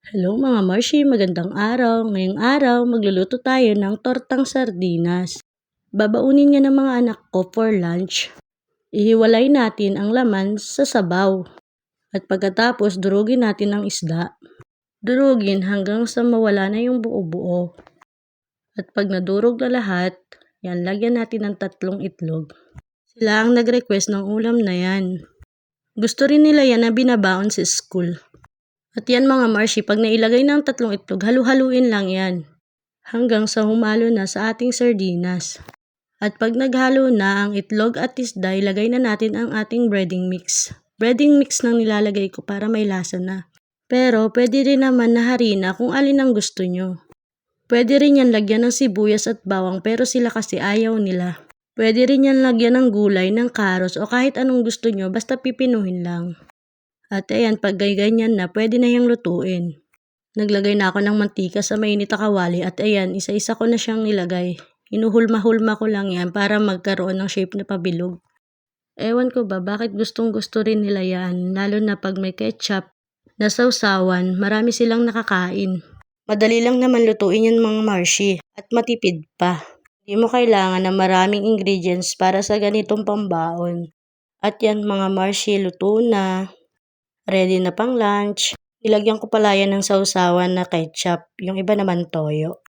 Hello mga Marshi, magandang araw. Ngayong araw, magluluto tayo ng tortang sardinas. Babaunin niya ng mga anak ko for lunch. Ihiwalay natin ang laman sa sabaw. At pagkatapos, durugin natin ang isda. Durugin hanggang sa mawala na yung buo-buo. At pag nadurog na lahat, lagyan natin ng 3 itlog. Sila ang nag-request ng ulam na yan. Gusto rin nila yan na binabaon sa school. At yan mga Marshi, pag nailagay ng 3 itlog, halu-haluin lang yan. Hanggang sa humalo na sa ating sardinas. At pag naghalo na ang itlog at isda, ilagay na natin ang ating breading mix. Breading mix nang nilalagay ko para may lasa na. Pero pwede rin naman na harina kung alin ang gusto nyo. Pwede rin yan lagyan ng sibuyas at bawang pero sila kasi ayaw nila. Pwede rin yan lagyan ng gulay, ng karos o kahit anong gusto nyo basta pipinuhin lang. At ayan, pag ganyan na, pwede na yung lutuin. Naglagay na ako ng mantika sa mainit na kawali at ayan, isa-isa ko na siyang nilagay. Hinuhulma-hulma ko lang yan para magkaroon ng shape na pabilog. Ewan ko ba, bakit gustong-gusto rin nila yan, lalo na pag may ketchup na sausawan, marami silang nakakain. Madali lang naman lutuin yan mga Marshi at matipid pa. Hindi mo kailangan ng maraming ingredients para sa ganitong pambaon. At yan mga Marshi, luto na. Ready na pang lunch. Nilagyan ko pala yan ng sausawan na ketchup, yung iba naman toyo.